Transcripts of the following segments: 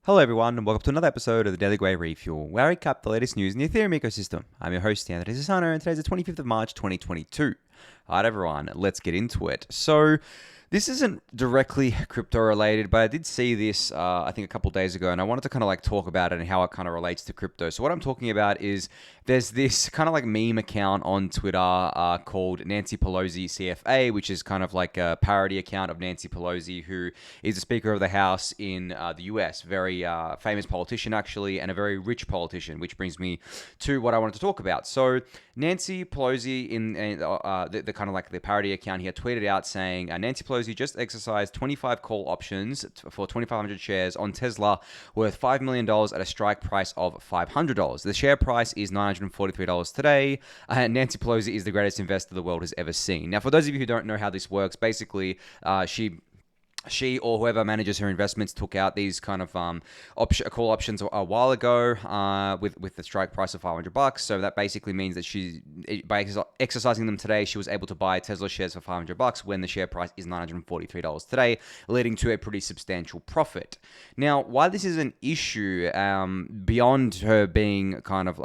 Hello everyone, and welcome to another episode of the Daily Gwei Refuel, where I recap the latest news in the Ethereum ecosystem. I'm your host, Anthony Sassano, and today's the 25th of March, 2022. Alright everyone, let's get into it. So, this isn't directly crypto related, but I did see this, I think a couple days ago, and I wanted to kind of like talk about it and how it kind of relates to crypto. So what I'm talking about is there's this kind of like meme account on Twitter called Nancy Pelosi CFA, which is kind of like a parody account of Nancy Pelosi, who is the Speaker of the House in the US. Very famous politician, actually, and a very rich politician, which brings me to what I wanted to talk about. So Nancy Pelosi, in the kind of like the parody account here, tweeted out saying, Nancy Pelosi just exercised 25 call options for 2,500 shares on Tesla worth $5 million at a strike price of $500. The share price is $943 today. Nancy Pelosi is the greatest investor the world has ever seen. Now, for those of you who don't know how this works, basically, she or whoever manages her investments took out these kind of call options a while ago with the strike price of $500. So that basically means that by exercising them today, she was able to buy Tesla shares for $500 when the share price is $943 today, leading to a pretty substantial profit. Now, why this is an issue beyond her being kind of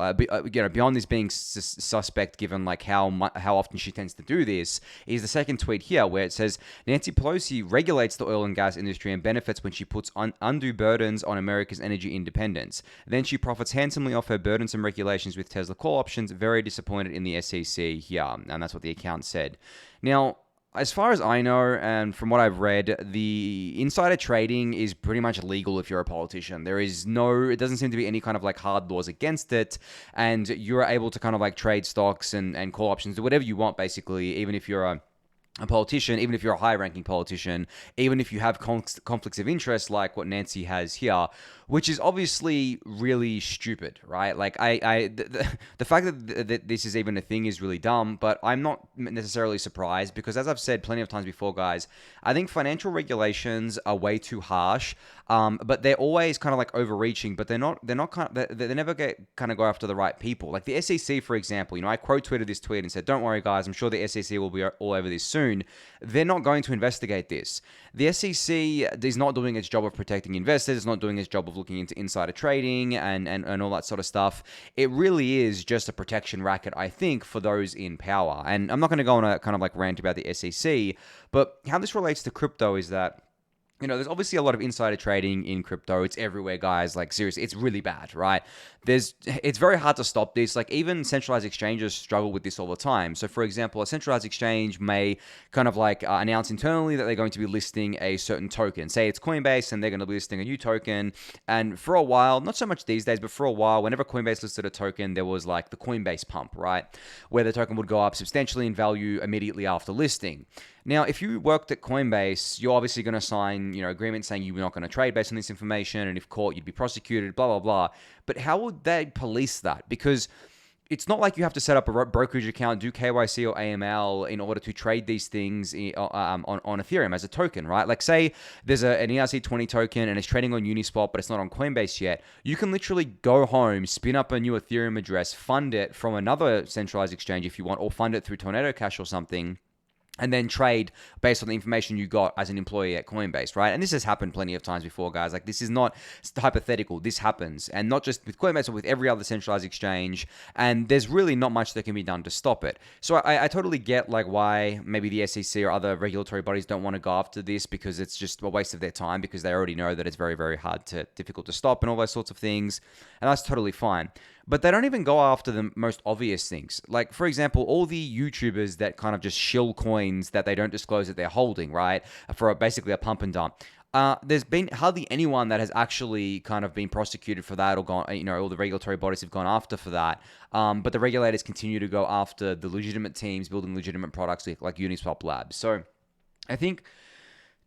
beyond this being suspect, given like how often she tends to do this, is the second tweet here where it says Nancy Pelosi regulates the oil and gas industry and benefits when she puts undue burdens on America's energy independence. Then she profits handsomely off her burdensome regulations with Tesla call options. Very disappointed in the SEC here, and that's what the account said. Now, as far as I know, and from what I've read, the insider trading is pretty much legal if you're a politician. It doesn't seem to be any kind of like hard laws against it, and you're able to kind of like trade stocks and call options, do whatever you want, basically, even if you're a politician, even if you're a high-ranking politician, even if you have conflicts of interest like what Nancy has here, which is obviously really stupid, right? Like, the fact that this is even a thing is really dumb, but I'm not necessarily surprised because, as I've said plenty of times before, guys, I think financial regulations are way too harsh, but they're always kind of like overreaching, but they never go after the right people. Like the SEC, for example, I quote tweeted this tweet and said, "Don't worry, guys, I'm sure the SEC will be all over this soon." They're not going to investigate this. The SEC is not doing its job of protecting investors. It's not doing its job of looking into insider trading and all that sort of stuff. It really is just a protection racket, I think, for those in power. And I'm not going to go on a kind of like rant about the SEC, but how this relates to crypto is that, there's obviously a lot of insider trading in crypto. It's everywhere, guys. Like, seriously, it's really bad, right? It's very hard to stop this. Like, even centralized exchanges struggle with this all the time. So, for example, a centralized exchange may kind of like announce internally that they're going to be listing a certain token. Say it's Coinbase, and they're going to be listing a new token. And for a while, not so much these days, but for a while, whenever Coinbase listed a token, there was like the Coinbase pump, right? Where the token would go up substantially in value immediately after listing. Now, if you worked at Coinbase, you're obviously going to sign, agreement saying you're not going to trade based on this information, and if caught, you'd be prosecuted, blah, blah, blah. But how would they police that? Because it's not like you have to set up a brokerage account, do KYC or AML in order to trade these things on Ethereum as a token, right? Like, say there's an ERC20 token and it's trading on Uniswap, but it's not on Coinbase yet. You can literally go home, spin up a new Ethereum address, fund it from another centralized exchange if you want, or fund it through Tornado Cash or something, and then trade based on the information you got as an employee at Coinbase, right? And this has happened plenty of times before, guys. Like, this is not hypothetical. This happens. And not just with Coinbase, but with every other centralized exchange. And there's really not much that can be done to stop it. So I totally get, like, why maybe the SEC or other regulatory bodies don't want to go after this, because it's just a waste of their time, because they already know that it's very, very difficult to stop and all those sorts of things. And that's totally fine. But they don't even go after the most obvious things. Like, for example, all the YouTubers that kind of just shill coins that they don't disclose that they're holding, right? For basically a pump and dump. There's been hardly anyone that has actually kind of been prosecuted for that or gone, all the regulatory bodies have gone after for that. But the regulators continue to go after the legitimate teams building legitimate products like Uniswap Labs. So I think,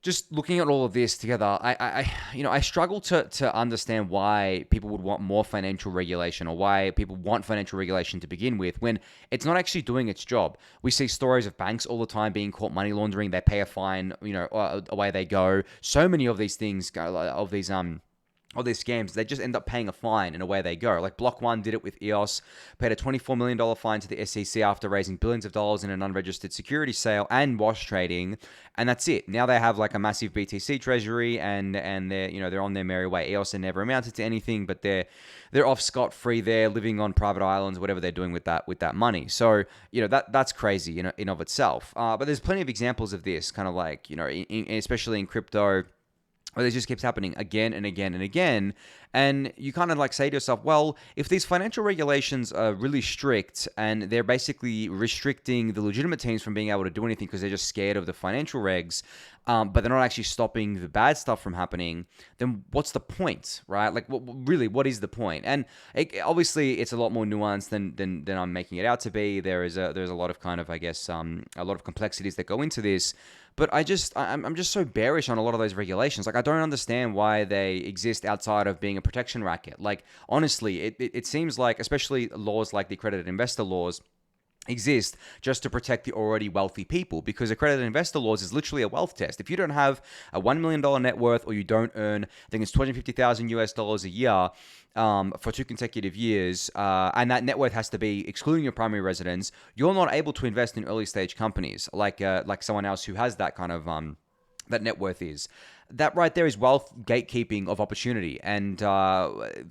just looking at all of this together, I struggle to understand why people would want more financial regulation, or why people want financial regulation to begin with, when it's not actually doing its job. We see stories of banks all the time being caught money laundering. They pay a fine, away they go. So many of these things, all these scams, they just end up paying a fine and away they go. Like Block One did it with EOS, paid a $24 million fine to the SEC after raising billions of dollars in an unregistered security sale and wash trading, and that's it. Now they have like a massive BTC treasury, and they're on their merry way. EOS had never amounted to anything, but they're off scot free there, living on private islands, whatever they're doing with that money. So that's crazy in of itself. But there's plenty of examples of this, kind of like especially in crypto, where this just keeps happening again and again and again. And you kind of like say to yourself, well, if these financial regulations are really strict and they're basically restricting the legitimate teams from being able to do anything because they're just scared of the financial regs, but they're not actually stopping the bad stuff from happening, then what's the point, right? Like, what is the point? And obviously, it's a lot more nuanced than I'm making it out to be. There's a lot of kind of, I guess, a lot of complexities that go into this. But I'm just so bearish on a lot of those regulations. Like, I don't understand why they exist outside of being a protection racket. Like, honestly, it seems like, especially laws like the accredited investor laws, exist just to protect the already wealthy people, because accredited investor laws is literally a wealth test. If you don't have a $1 million net worth, or you don't earn, I think it's $250,000 a year for 2 consecutive years, and that net worth has to be excluding your primary residence, you're not able to invest in early stage companies like someone else who has that kind of that net worth is. That right there is wealth gatekeeping of opportunity, and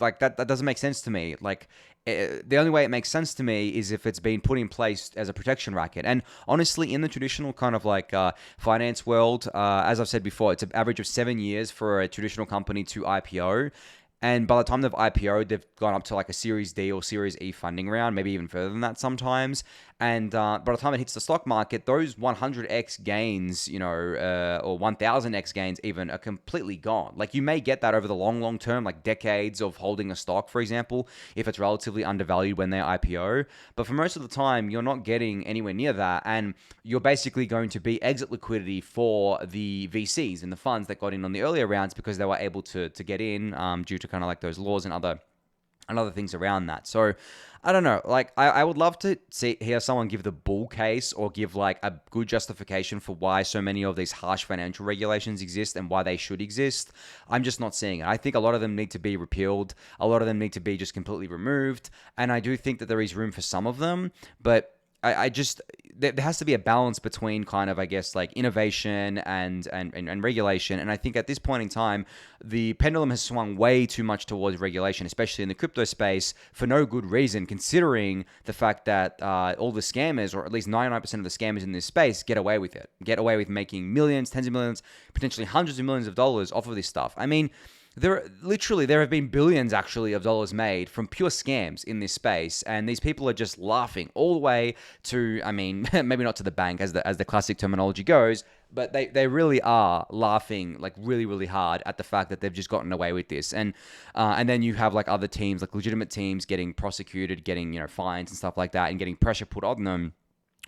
like that doesn't make sense to me. Like, the only way it makes sense to me is if it's been put in place as a protection racket. And honestly, in the traditional kind of like finance world, as I've said before, it's an average of 7 years for a traditional company to IPO. And by the time they've IPO'd, they've gone up to like a Series D or Series E funding round, maybe even further than that sometimes. And by the time it hits the stock market, those 100x gains, or 1000x gains even, are completely gone. Like, you may get that over the long term, like decades of holding a stock, for example, if it's relatively undervalued when they IPO. But for most of the time, you're not getting anywhere near that. And you're basically going to be exit liquidity for the VCs and the funds that got in on the earlier rounds because they were able to get in due to kind of like those laws and other things around that. So I don't know, like I would love to hear someone give the bull case or give like a good justification for why so many of these harsh financial regulations exist and why they should exist. I'm just not seeing it. I think a lot of them need to be repealed. A lot of them need to be just completely removed. And I do think that there is room for some of them, but I just, there has to be a balance between kind of, I guess, like innovation and regulation. And I think at this point in time, the pendulum has swung way too much towards regulation, especially in the crypto space, for no good reason, considering the fact that all the scammers, or at least 99% of the scammers in this space, get away with it. Get away with making millions, tens of millions, potentially hundreds of millions of dollars off of this stuff. I mean, there have been billions actually of dollars made from pure scams in this space, and these people are just laughing all the way to, I mean, maybe not to the bank as the classic terminology goes, but they really are laughing like really, really hard at the fact that they've just gotten away with this. And then you have like other teams, like legitimate teams, getting prosecuted, getting fines and stuff like that, and getting pressure put on them,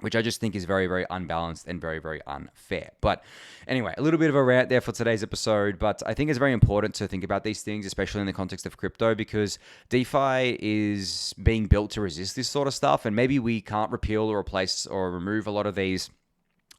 which I just think is very, very unbalanced and very, very unfair. But anyway, a little bit of a rant there for today's episode, but I think it's very important to think about these things, especially in the context of crypto, because DeFi is being built to resist this sort of stuff, and maybe we can't repeal or replace or remove a lot of these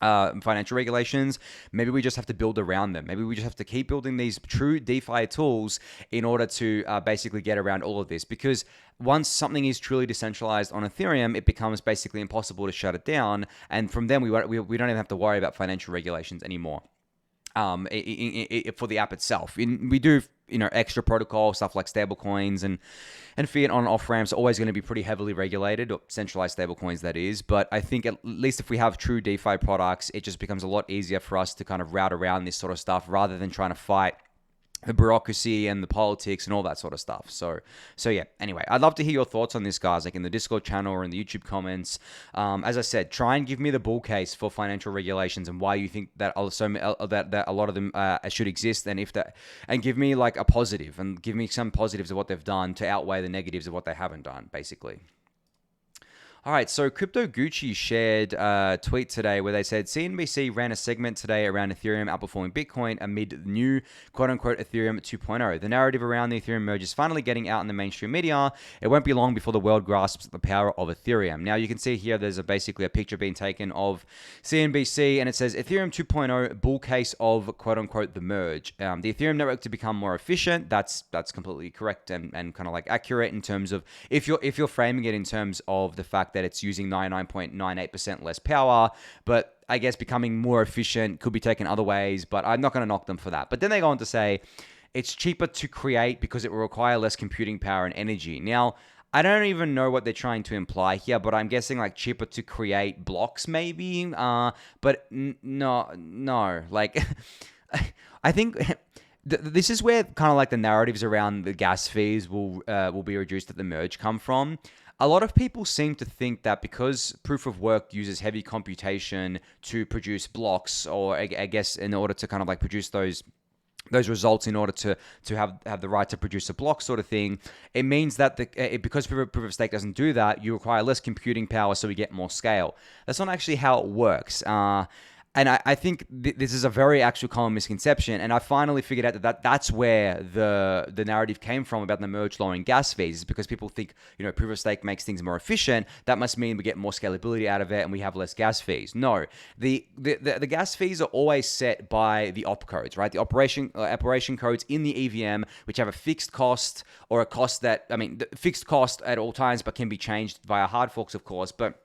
financial regulations. Maybe we just have to build around them. Maybe we just have to keep building these true DeFi tools in order to basically get around all of this. Because once something is truly decentralized on Ethereum, it becomes basically impossible to shut it down. And from then, we don't even have to worry about financial regulations anymore. For the app itself, we do extra protocol stuff like stablecoins and fiat on and off ramps are always going to be pretty heavily regulated, or centralized stablecoins that is. But I think at least if we have true DeFi products, it just becomes a lot easier for us to kind of route around this sort of stuff rather than trying to fight the bureaucracy and the politics and all that sort of stuff. So yeah, anyway, I'd love to hear your thoughts on this, guys, like in the Discord channel or in the YouTube comments. As I said, try and give me the bull case for financial regulations and why you think that that a lot of them should exist, and give me like a positive, and give me some positives of what they've done to outweigh the negatives of what they haven't done, basically. All right, so Crypto Gucci shared a tweet today where they said CNBC ran a segment today around Ethereum outperforming Bitcoin amid new quote-unquote Ethereum 2.0. The narrative around the Ethereum merge is finally getting out in the mainstream media. It won't be long before the world grasps the power of Ethereum. Now, you can see here there's basically a picture being taken of CNBC, and it says Ethereum 2.0 bull case of quote-unquote the merge. The Ethereum network to become more efficient. That's completely correct and kind of like accurate in terms of if you're framing it in terms of the fact that it's using 99.98% less power, but I guess becoming more efficient could be taken other ways, but I'm not going to knock them for that. But then they go on to say it's cheaper to create because it will require less computing power and energy. Now, I don't even know what they're trying to imply here, but I'm guessing like cheaper to create blocks maybe, but no, like I think this is where kind of like the narratives around the gas fees will be reduced at the merge come from. A lot of people seem to think that because proof of work uses heavy computation to produce blocks, or I guess in order to kind of like produce those results in order to have the right to produce a block sort of thing, it means that because proof of stake doesn't do that, you require less computing power, so we get more scale. That's not actually how it works. And I think this is a very actual common misconception, and I finally figured out that's where the narrative came from about the merge lowering gas fees, is because people think, proof of stake makes things more efficient. That must mean we get more scalability out of it and we have less gas fees. No, the gas fees are always set by the op codes, right? The operation codes in the EVM, which have a fixed cost or a cost that, fixed cost at all times, but can be changed via hard forks, of course, but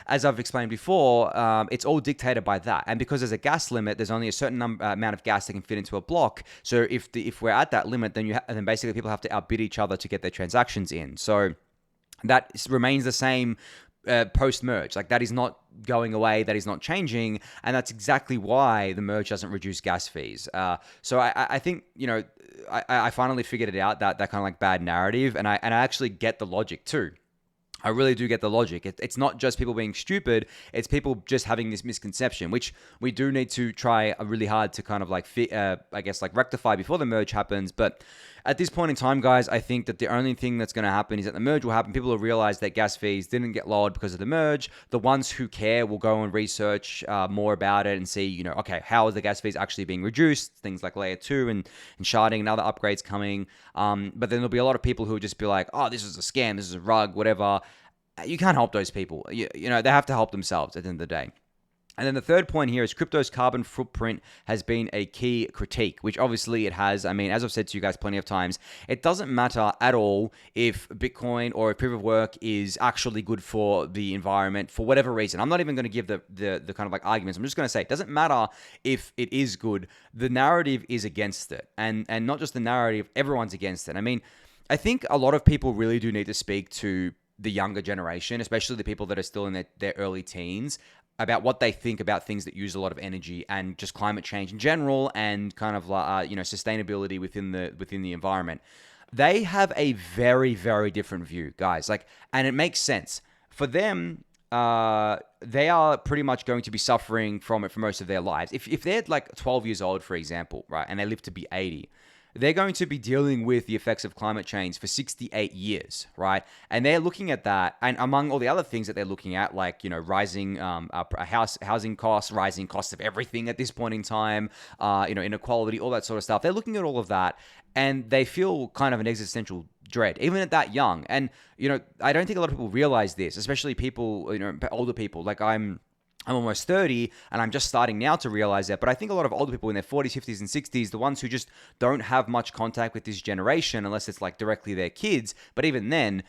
as I've explained before, it's all dictated by that. And because there's a gas limit, there's only a certain amount of gas that can fit into a block. So if we're at that limit, then then basically people have to outbid each other to get their transactions in. So that remains the same post-merge. Like, that is not going away, that is not changing, and that's exactly why the merge doesn't reduce gas fees. So I think, I finally figured it out, that kind of like bad narrative, and I actually get the logic too. I really do get the logic. It's not just people being stupid. It's people just having this misconception, which we do need to try really hard to kind of like, rectify before the merge happens. But at this point in time, guys, I think that the only thing that's going to happen is that the merge will happen. People will realize that gas fees didn't get lowered because of the merge. The ones who care will go and research more about it and see, okay, how are the gas fees actually being reduced? Things like layer 2 and sharding and other upgrades coming. But then there'll be a lot of people who will just be like, oh, this is a scam, this is a rug, whatever. You can't help those people. They have to help themselves at the end of the day. And then the third point here is crypto's carbon footprint has been a key critique, which obviously it has. As I've said to you guys plenty of times, it doesn't matter at all if Bitcoin or if proof of work is actually good for the environment for whatever reason. I'm not even going to give the kind of like arguments. I'm just going to say it doesn't matter if it is good. The narrative is against it. And not just the narrative, everyone's against it. I think a lot of people really do need to speak to the younger generation, especially the people that are still in their early teens, about what they think about things that use a lot of energy and just climate change in general, and kind of sustainability within the environment. They have a very, very different view, guys. And it makes sense for them. They are pretty much going to be suffering from it for most of their lives. If they're like 12 years old, for example, right, and they live to be 80. They're going to be dealing with the effects of climate change for 68 years, right? And they're looking at that, and among all the other things that they're looking at, like, rising housing costs, rising costs of everything at this point in time, inequality, all that sort of stuff. They're looking at all of that, and they feel kind of an existential dread, even at that young. And, I don't think a lot of people realize this, especially people, older people. Like, I'm almost 30, and I'm just starting now to realize that. But I think a lot of older people in their 40s, 50s, and 60s, the ones who just don't have much contact with this generation, unless it's like directly their kids. But even then,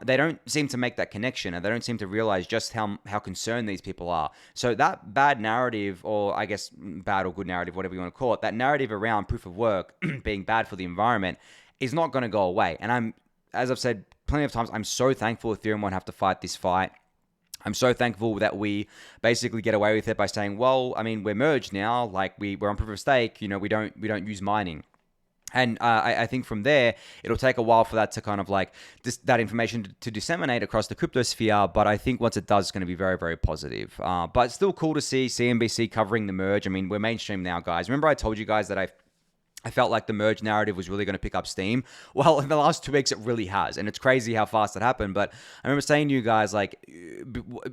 they don't seem to make that connection, and they don't seem to realize just how concerned these people are. So that bad narrative, or I guess bad or good narrative, whatever you want to call it, that narrative around proof of work being bad for the environment is not going to go away. And as I've said plenty of times, I'm so thankful Ethereum won't have to fight this fight. I'm so thankful that we basically get away with it by saying, well, we're merged now, like we're on proof of stake, we don't use mining. And I think from there, it'll take a while for that to kind of like that information to disseminate across the crypto sphere. But I think once it does, it's going to be very, very positive. But it's still cool to see CNBC covering the merge. We're mainstream now, guys. Remember I told you guys that I felt like the merge narrative was really going to pick up steam. Well, in the last 2 weeks, it really has. And it's crazy how fast it happened. But I remember saying to you guys, like,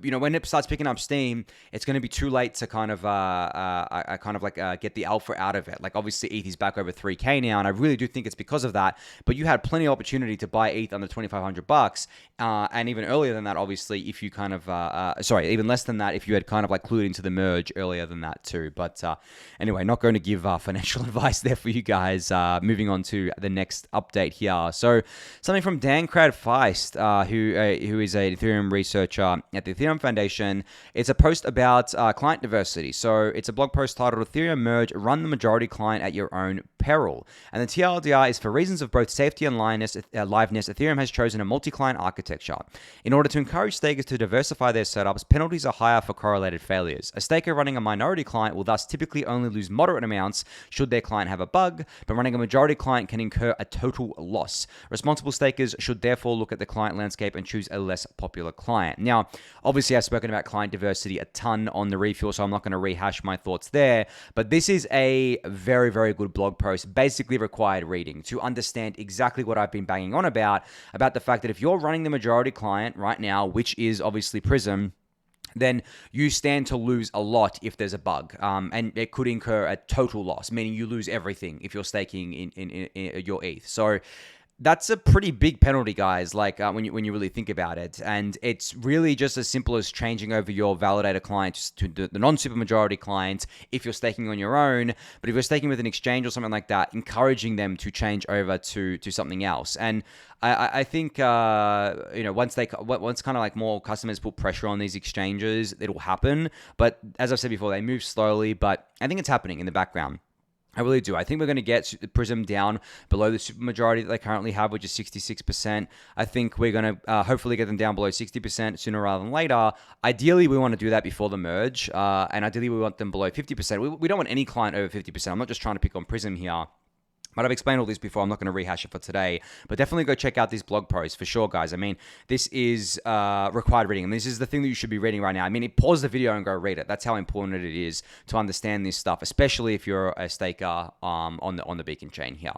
when it starts picking up steam, it's going to be too late to kind of get the alpha out of it. Like, obviously, ETH is back over 3K now. And I really do think it's because of that. But you had plenty of opportunity to buy ETH under $2,500. And even earlier than that, obviously, if you kind of, even less than that, if you had kind of like clued into the merge earlier than that too. But anyway, not going to give financial advice there for you guys. Moving on to the next update here. So something from Dankrad Feist, who is a Ethereum researcher at the Ethereum Foundation. It's a post about client diversity. So it's a blog post titled Ethereum Merge, Run the Majority Client at Your Own Peril. And the TLDR is for reasons of both safety and liveness, Ethereum has chosen a multi-client architecture. In order to encourage stakers to diversify their setups, penalties are higher for correlated failures. A staker running a minority client will thus typically only lose moderate amounts should their client have a bug, but running a majority client can incur a total loss. Responsible stakers should therefore look at the client landscape and choose a less popular client. Now, obviously, I've spoken about client diversity a ton on the refuel, so I'm not going to rehash my thoughts there, but this is a very, very good blog post, basically required reading to understand exactly what I've been banging on about the fact that if you're running the majority client right now, which is obviously Prism, then you stand to lose a lot if there's a bug, and it could incur a total loss, meaning you lose everything if you're staking in your ETH. So that's a pretty big penalty, guys, like when you really think about it. And it's really just as simple as changing over your validator client to the non-supermajority client if you're staking on your own. But if you're staking with an exchange or something like that, encouraging them to change over to something else. And I think once kind of like more customers put pressure on these exchanges, it'll happen. But as I've said before, they move slowly, but I think it's happening in the background. I really do. I think we're going to get Prism down below the supermajority that they currently have, which is 66%. I think we're going to hopefully get them down below 60% sooner rather than later. Ideally, we want to do that before the merge, and ideally, we want them below 50%. We don't want any client over 50%. I'm not just trying to pick on Prism here. But I've explained all this before. I'm not going to rehash it for today. But definitely go check out this blog post for sure, guys. I mean, this is required reading. And this is the thing that you should be reading right now. I mean, pause the video and go read it. That's how important it is to understand this stuff, especially if you're a staker on the Beacon chain here.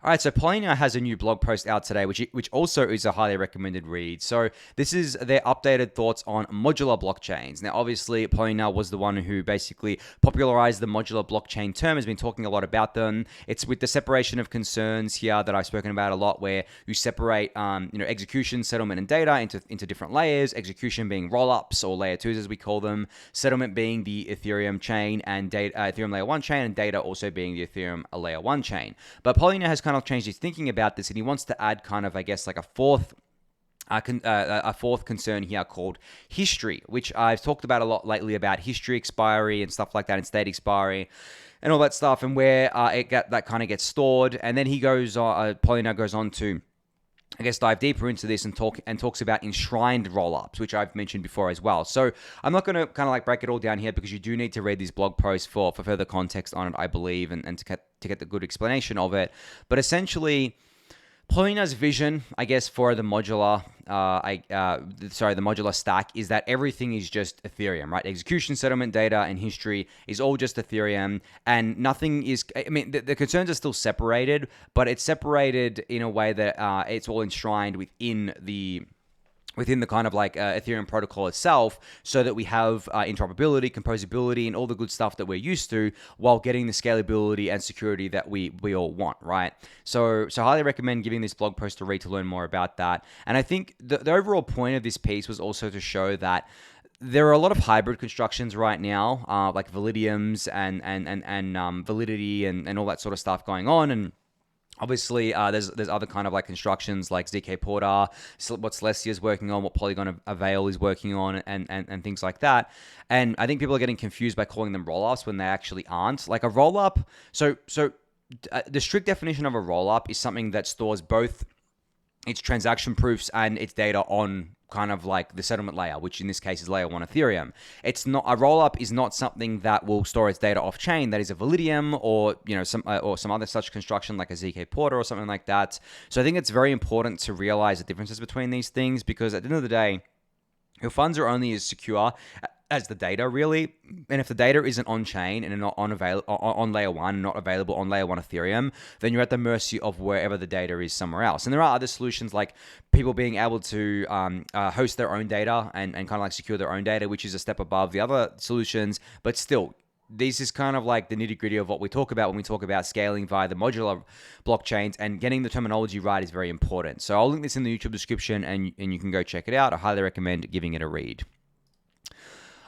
All right, so Polynya has a new blog post out today, which also is a highly recommended read. So this is their updated thoughts on modular blockchains. Now, obviously, Polynya was the one who basically popularized the modular blockchain term, has been talking a lot about them. It's with the separation of concerns here that I've spoken about a lot, where you separate execution, settlement, and data into different layers, execution being rollups or layer 2s as we call them, settlement being the Ethereum chain and data, Ethereum layer 1 chain, and data also being the Ethereum layer 1 chain. But Polynya has kind of changed his thinking about this, and he wants to add kind of, I guess, like a fourth concern here called history, which I've talked about a lot lately about history expiry and stuff like that, and state expiry and all that stuff, and where that kind of gets stored. And then he goes on, Polynya goes on to, I guess, dive deeper into this and talks about enshrined rollups, which I've mentioned before as well. So I'm not going to kind of like break it all down here, because you do need to read these blog posts for further context on it, I believe, and to get the good explanation of it. But essentially, Polynya's vision, I guess, for the modular, the modular stack is that everything is just Ethereum, right? Execution, settlement, data, and history is all just Ethereum, and nothing is. I mean, the concerns are still separated, but it's separated in a way that it's all enshrined within the kind of like Ethereum protocol itself, so that we have interoperability, composability, and all the good stuff that we're used to, while getting the scalability and security that we all want, right? So highly recommend giving this blog post a read to learn more about that. And I think the overall point of this piece was also to show that there are a lot of hybrid constructions right now, like Validiums and Validity and all that sort of stuff going on. And obviously, there's other kind of like constructions like ZK Porter, what Celestia is working on, what Polygon Avail is working on, and things like that. And I think people are getting confused by calling them rollups when they actually aren't. Like a rollup, so the strict definition of a rollup is something that stores both its transaction proofs and its data on kind of like the settlement layer, which in this case is layer 1 Ethereum. It's not a rollup is not something that will store its data off chain. That is a Validium or some other such construction like a ZK Porter or something like that. So I think it's very important to realize the differences between these things, because at the end of the day, your funds are only as secure as the data, really. And if the data isn't on chain and not on layer one, not available on layer one Ethereum, then you're at the mercy of wherever the data is somewhere else. And there are other solutions like people being able to host their own data and kind of like secure their own data, which is a step above the other solutions. But still, this is kind of like the nitty-gritty of what we talk about when we talk about scaling via the modular blockchains, and getting the terminology right is very important. So I'll link this in the YouTube description, and you can go check it out. I highly recommend giving it a read.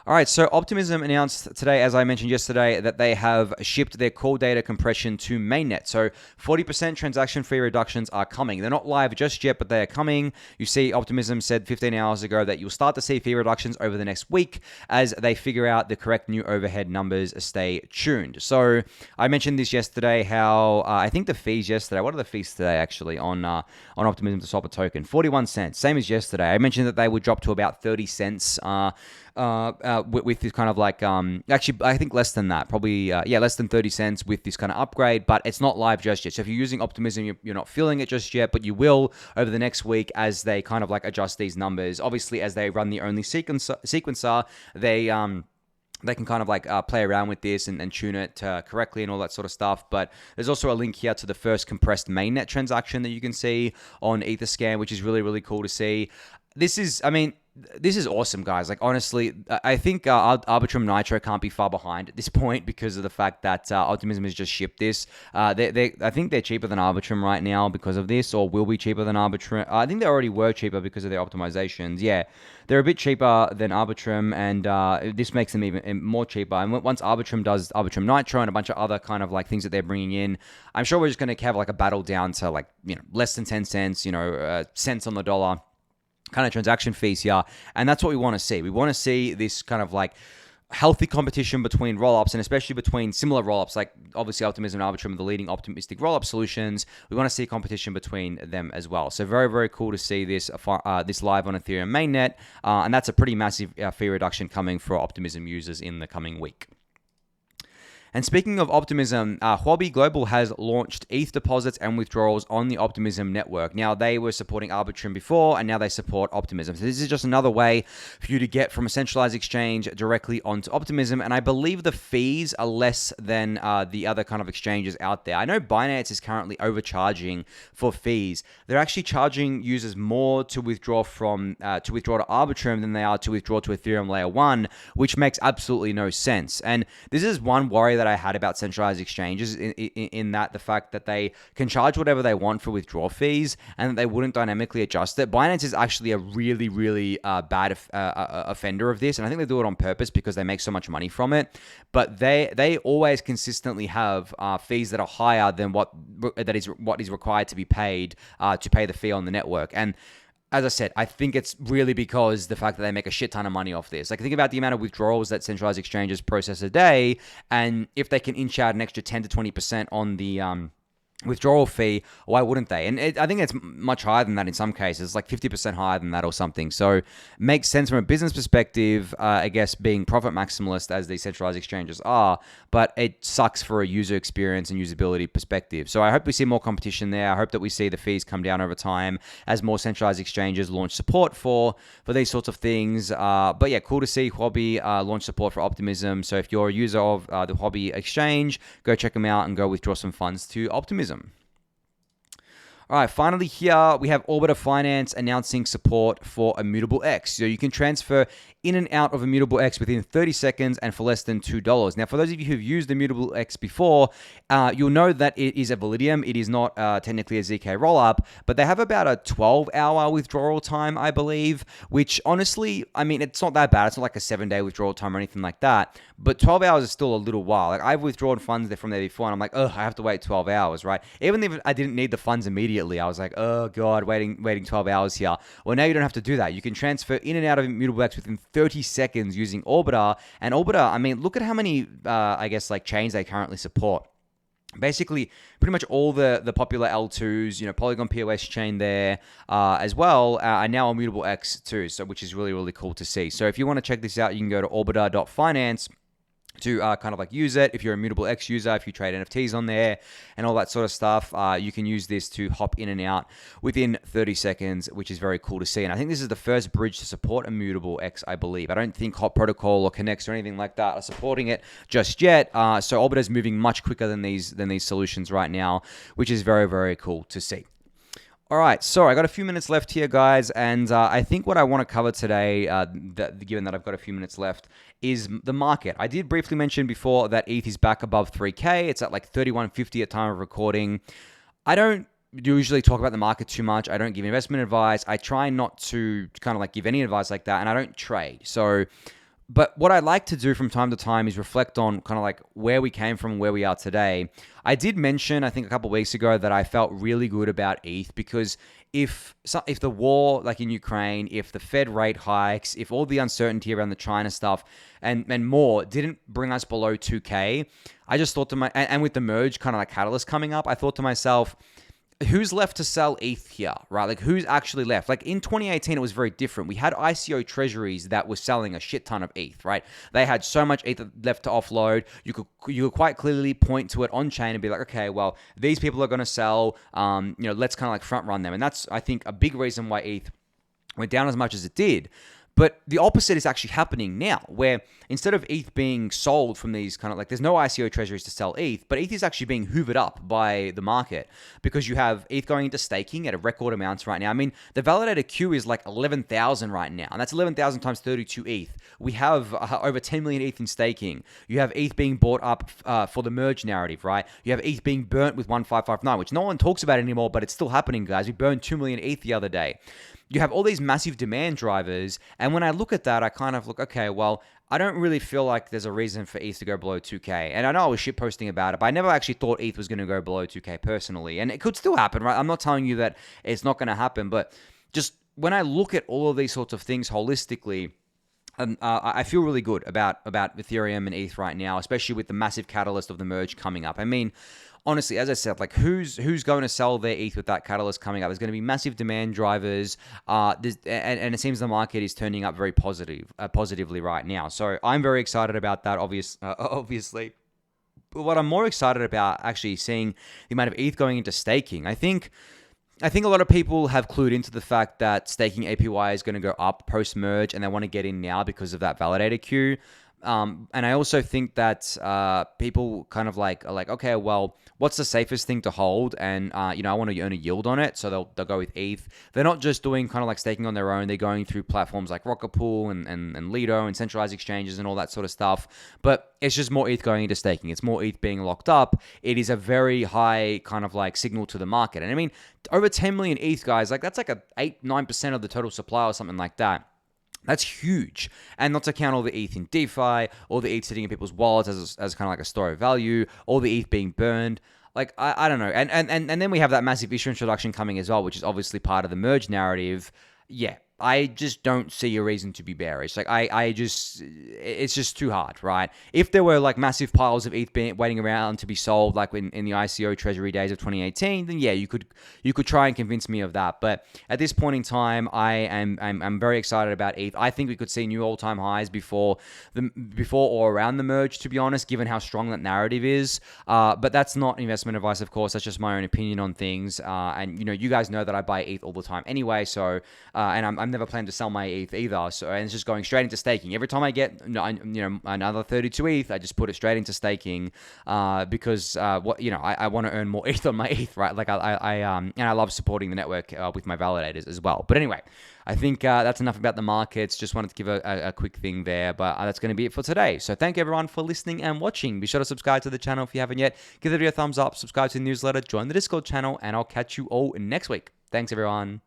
All right, so Optimism announced today, as I mentioned yesterday, that they have shipped their call data compression to mainnet. So 40% transaction fee reductions are coming. They're not live just yet, but they are coming. You see, Optimism said 15 hours ago that you'll start to see fee reductions over the next week as they figure out the correct new overhead numbers. Stay tuned. So I mentioned this yesterday, how I think the fees yesterday, what are the fees today actually on Optimism to swap a token? 41 cents, same as yesterday. I mentioned that they would drop to about 30 cents with this kind of like, actually, I think less than that, probably, less than 30 cents with this kind of upgrade, but it's not live just yet. So if you're using Optimism, you're not feeling it just yet, but you will over the next week as they kind of like adjust these numbers. Obviously, as they run the only sequencer, they can kind of like play around with this and tune it correctly and all that sort of stuff. But there's also a link here to the first compressed mainnet transaction that you can see on Etherscan, which is really, really cool to see. This is awesome, guys. Like, honestly, I think Arbitrum Nitro can't be far behind at this point because of the fact that Optimism has just shipped this. I think they're cheaper than Arbitrum right now because of this, or will be cheaper than Arbitrum. I think they already were cheaper because of their optimizations. Yeah, they're a bit cheaper than Arbitrum, and this makes them even more cheaper. And once Arbitrum does Arbitrum Nitro and a bunch of other kind of like things that they're bringing in, I'm sure we're just going to have like a battle down to like, less than 10 cents, cents on the dollar kind of transaction fees here. And that's what we want to see. We want to see this kind of like healthy competition between rollups, and especially between similar rollups, like obviously Optimism and Arbitrum are the leading optimistic rollup solutions. We want to see competition between them as well. So very, very cool to see this live on Ethereum mainnet. And that's a pretty massive fee reduction coming for Optimism users in the coming week. And speaking of Optimism, Huobi Global has launched ETH deposits and withdrawals on the Optimism network. Now, they were supporting Arbitrum before, and now they support Optimism. So this is just another way for you to get from a centralized exchange directly onto Optimism. And I believe the fees are less than the other kind of exchanges out there. I know Binance is currently overcharging for fees. They're actually charging users more to withdraw to Arbitrum than they are to withdraw to Ethereum Layer 1, which makes absolutely no sense. And this is one worry that I had about centralized exchanges in that the fact that they can charge whatever they want for withdrawal fees and that they wouldn't dynamically adjust it. Binance is actually a really, really bad offender of this, and I think they do it on purpose because they make so much money from it. But they always consistently have fees that are higher than what is required to be paid to pay the fee on the network. And as I said, I think it's really because the fact that they make a shit ton of money off this. Like, think about the amount of withdrawals that centralized exchanges process a day, and if they can inch out an extra 10 to 20% on the withdrawal fee, why wouldn't they? And I think it's much higher than that in some cases, like 50% higher than that or something. So makes sense from a business perspective, I guess, being profit maximalist as these centralized exchanges are, but it sucks for a user experience and usability perspective. So I hope we see more competition there. I hope that we see the fees come down over time as more centralized exchanges launch support for these sorts of things. But yeah, cool to see Huobi launch support for Optimism. So if you're a user of the Huobi exchange, go check them out and go withdraw some funds to Optimism. All right, finally here, we have Orbiter Finance announcing support for Immutable X. So you can transfer in and out of Immutable X within 30 seconds and for less than $2. Now, for those of you who've used Immutable X before, you'll know that it is a Validium. It is not technically a ZK rollup, but they have about a 12-hour withdrawal time, I believe, which honestly, I mean, it's not that bad. It's not like a 7-day withdrawal time or anything like that, but 12 hours is still a little while. Like, I've withdrawn funds from there before, and I'm like, I have to wait 12 hours, right? Even if I didn't need the funds immediately, I was like, oh God, waiting 12 hours here. Well, now you don't have to do that. You can transfer in and out of Immutable X within 30 seconds using Orbiter. And Orbiter, I mean, look at how many, I guess, like chains they currently support. Basically, pretty much all the popular L2s, Polygon POS chain there as well, are now Immutable X too, so which is really, really cool to see. So if you want to check this out, you can go to orbiter.finance. to kind of like use it. If you're a Immutable X user, if you trade NFTs on there and all that sort of stuff, you can use this to hop in and out within 30 seconds, which is very cool to see. And I think this is the first bridge to support Immutable X, I believe. I don't think Hot Protocol or Connects or anything like that are supporting it just yet. So Orbiter is moving much quicker than these solutions right now, which is very, very cool to see. All right, so I got a few minutes left here, guys, and I think what I want to cover today, given that I've got a few minutes left, is the market. I did briefly mention before that ETH is back above 3K. It's at like 3150 at time of recording. I don't usually talk about the market too much. I don't give investment advice. I try not to kind of like give any advice like that, and I don't trade. But what I like to do from time to time is reflect on kind of like where we came from, where we are today. I did mention, I think a couple of weeks ago, that I felt really good about ETH because if the war, like in Ukraine, if the Fed rate hikes, if all the uncertainty around the China stuff and more didn't bring us below 2K, I just thought to and with the merge kind of like catalyst coming up, I thought to myself, who's left to sell ETH here, right? Like, who's actually left? Like, in 2018, it was very different. We had ICO treasuries that were selling a shit ton of ETH, right? They had so much ETH left to offload. You could quite clearly point to it on chain and be like, okay, well, these people are going to sell. Let's kind of like front run them. And that's, I think, a big reason why ETH went down as much as it did. But the opposite is actually happening now, where instead of ETH being sold from these kind of like, there's no ICO treasuries to sell ETH, but ETH is actually being hoovered up by the market because you have ETH going into staking at a record amounts right now. I mean, the validated queue is like 11,000 right now, and that's 11,000 times 32 ETH. We have over 10 million ETH in staking. You have ETH being bought up for the merge narrative, right? You have ETH being burnt with 1559, which no one talks about anymore, but it's still happening, guys. We burned 2 million ETH the other day. You have all these massive demand drivers, and when I look at that, I kind of look, okay, well, I don't really feel like there's a reason for ETH to go below 2K. And I know I was shitposting about it, but I never actually thought ETH was going to go below 2K personally. And it could still happen, right? I'm not telling you that it's not going to happen, but just when I look at all of these sorts of things holistically, I feel really good about Ethereum and ETH right now, especially with the massive catalyst of the merge coming up. I mean, honestly, as I said, like who's going to sell their ETH with that catalyst coming up? There's going to be massive demand drivers, and it seems the market is turning up very positively right now. So I'm very excited about that. Obviously, but what I'm more excited about actually seeing the amount of ETH going into staking. I think a lot of people have clued into the fact that staking APY is going to go up post-merge, and they want to get in now because of that validator queue. And I also think that people kind of like are like, okay, well, what's the safest thing to hold? And I want to earn a yield on it, so they'll go with ETH. They're not just doing kind of like staking on their own. They're going through platforms like Rocket Pool and Lido and centralized exchanges and all that sort of stuff. But it's just more ETH going into staking. It's more ETH being locked up. It is a very high kind of like signal to the market. And I mean, over 10 million ETH, guys, like that's like a 8-9% of the total supply or something like that. That's huge. And not to count all the ETH in DeFi, all the ETH sitting in people's wallets as kind of like a store of value, all the ETH being burned. Like, I don't know. And then we have that massive issue introduction coming as well, which is obviously part of the merge narrative. Yeah, I just don't see a reason to be bearish. Like, it's just too hard, right? If there were like massive piles of ETH waiting around to be sold, like in the ICO treasury days of 2018, then yeah, you could try and convince me of that. But at this point in time, I'm very excited about ETH. I think we could see new all-time highs before or around the merge, to be honest, given how strong that narrative is. But that's not investment advice, of course. That's just my own opinion on things. And you guys know that I buy ETH all the time anyway. So and I'm never planning to sell my ETH either. So, and it's just going straight into staking. Every time I get another 32 ETH, I just put it straight into staking because I want to earn more ETH on my ETH, right? Like and I love supporting the network with my validators as well. But anyway, I think that's enough about the markets. Just wanted to give a quick thing there, but that's going to be it for today. So thank you everyone for listening and watching. Be sure to subscribe to the channel if you haven't yet. Give the video a thumbs up, subscribe to the newsletter, join the Discord channel, and I'll catch you all next week. Thanks everyone.